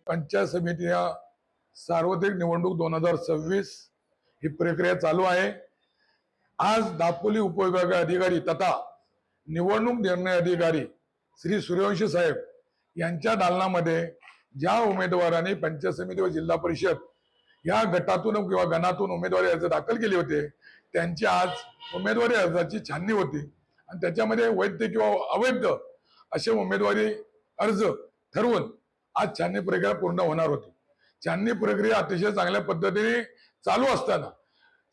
पंचायत समिती या सार्वत्रिक निवडणूक 2026 ही प्रक्रिया चालू आहे। आज दापोली उपविभाग अधिकारी तथा निवडणूक निर्णय अधिकारी श्री सूर्यवंशी साहेब यांच्या दालनामध्ये ज्या उमेदवारांनी पंचायत समिती व जिल्हा परिषद या गटातून किंवा गणातून उमेदवारी अर्ज दाखल केले होते त्यांची आज उमेदवारी अर्जाची छाननी होती आणि त्याच्यामध्ये वैध किंवा अवैध असे उमेदवारी अर्ज ठरवून आज छाननी प्रक्रिया पूर्ण होणार होती। छाननी प्रक्रिया अतिशय चांगल्या पद्धतीने चालू असताना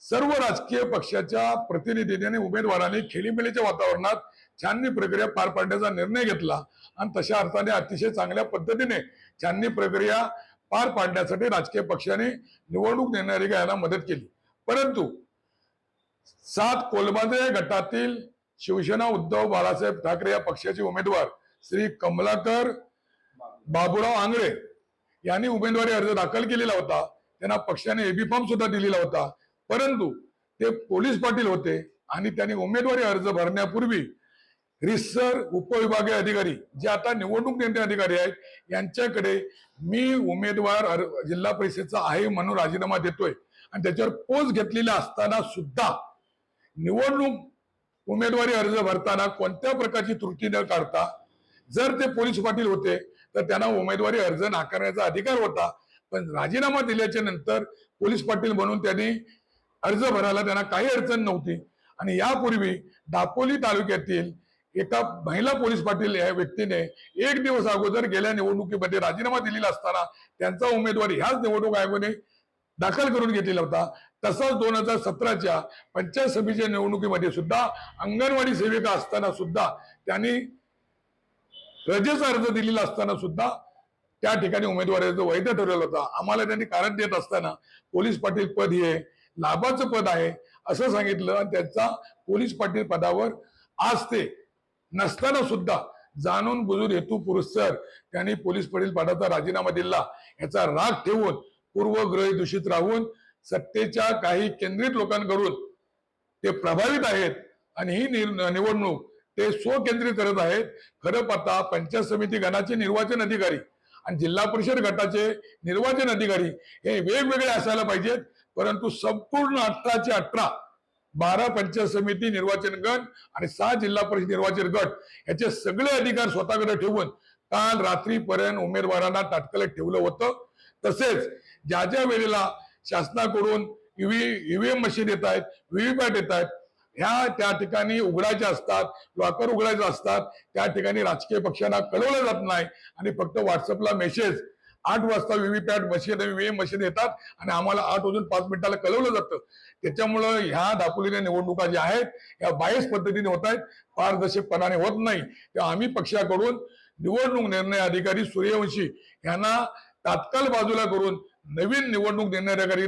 सर्व राजकीय पक्षाच्या प्रतिनिधींनी उमेदवारांनी खेळीमेळीच्या वातावरणात छाननी प्रक्रिया पार पाडण्याचा निर्णय घेतला आणि तशा अर्थाने अतिशय चांगल्या पद्धतीने छाननी प्रक्रिया पार पाडण्यासाठी राजकीय पक्षाने निवडणूक निर्णय अधिकाऱ्यांना मदत केली। परंतु 7 कोलमांद्रे गटातील शिवसेना उद्धव बाळासाहेब ठाकरे या पक्षाचे उमेदवार श्री कमलाकर बाबूराव आंगळे यांनी उमेदवारी अर्ज दाखल केलेला होता। त्यांना पक्षाने एबी फॉर्म सुद्धा दिलेला होता, परंतु ते पोलीस पाटील होते आणि त्यांनी उमेदवारी अर्ज भरण्यापूर्वी रिसर उपविभागीय अधिकारी जे आता निवडणूक निर्णय अधिकारी आहेत यांच्याकडे मी उमेदवार जिल्हा परिषदेचा आहे म्हणून राजीनामा देतोय आणि त्याच्यावर पोच घेतलेला असताना सुद्धा निवडणूक उमेदवारी अर्ज भरताना कोणत्या प्रकारची त्रुटी न काढता जर ते पोलीस पाटील होते तर त्यांना उमेदवारी अर्ज नाकारण्याचा अधिकार होता, पण राजीनामा दिल्याच्या नंतर पोलीस पाटील म्हणून त्यांनी अर्ज भरायला त्यांना काही अडचण नव्हती। आणि यापूर्वी दापोली तालुक्यातील एका महिला पोलीस पाटील या व्यक्तीने 1 दिवस अगोदर गेल्या निवडणुकीमध्ये राजीनामा दिलेला असताना त्यांचा उमेदवारी ह्याच निवडणूक आयोगाने दाखल करून घेतलेला होता। तसंच 2017च्या पंचायत समितीच्या निवडणुकीमध्ये सुद्धा अंगणवाडी सेविका असताना सुद्धा त्यांनी रजेचा अर्ज दिलेला असताना सुद्धा त्या ठिकाणी उमेदवारी अर्ज वैध ठरवला होता। आम्हाला त्यांनी कारण देत असताना पोलीस पाटील पद हे लाभाचं पद आहे असं सांगितलं आणि त्यांचा पोलीस पाटील पदावर आज ते नसताना सुद्धा जाणून बुजून हेतू पुरस्सर त्यांनी पोलीस पाटील पदाचा राजीनामा दिला। याचा राग ठेवून पूर्वग्रही दूषित राहून सत्तेच्या काही केंद्रित लोकांकडून ते प्रभावित आहेत आणि ही निवडणूक ते स्वकेंद्रित करत आहेत। खरं पाहता पंचायत समिती गणाचे निर्वाचन अधिकारी आणि जिल्हा परिषद गटाचे निर्वाचन अधिकारी हे वेगवेगळे असायला पाहिजेत, परंतु संपूर्ण 18चे 18 12 पंचायत समिती निर्वाचन गण आणि 6 जिल्हा परिषद निर्वाचन गट याचे सगळे अधिकार स्वतःकडे ठेवून काल रात्रीपर्यंत उमेदवारांना ताटकळत ठेवलं होतं। तसेच ज्या ज्या वेळेला शासनाकडून ईव्हीएम मशीन येत आहेत, व्हीव्हीपॅट येत आहेत, ह्या त्या ठिकाणी उघडायच्या असतात, लॉकर उघडायचे असतात, त्या ठिकाणी राजकीय पक्षांना कळवलं जात नाही आणि फक्त व्हॉट्सअपला मेसेज 8 वाजता व्हीव्हीपॅट मशीन ईव्हीएम मशीन येतात आणि आम्हाला 8:05 कळवलं जातं। त्याच्यामुळं ह्या दापोलीच्या निवडणुका ज्या आहेत या बायस पद्धतीने होत आहेत, पारदर्शकपणाने होत नाही। तेव्हा आम्ही पक्षाकडून निवडणूक निर्णय अधिकारी सूर्यवंशी यांना तात्काळ बाजूला करून नवीन निवडणूक निर्णय अधिकारी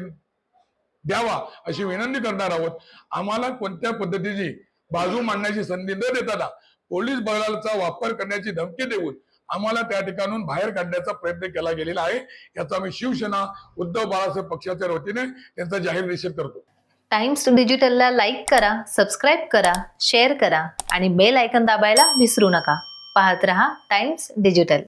द्यावा अशी विनंती करणार आहोत। आम्हाला कोणत्या पद्धतीची बाजू मांडण्याची संधी न देताना पोलीस बळाचा वापर करण्याची धमकी देऊन आम्हाला त्या ठिकाणून बाहेर काढण्याचा प्रयत्न केला गेलेला आहे। याचा आम्ही शिवसेना उद्धव बाळासाहेब पक्षाच्या वतीने त्यांचा जाहीर निषेध करतो। टाइम्स डिजिटलला लाईक करा, सबस्क्राईब करा, शेअर करा आणि बेल आयकॉन दाबायला विसरू नका। पाहत रहा टाइम्स डिजिटल।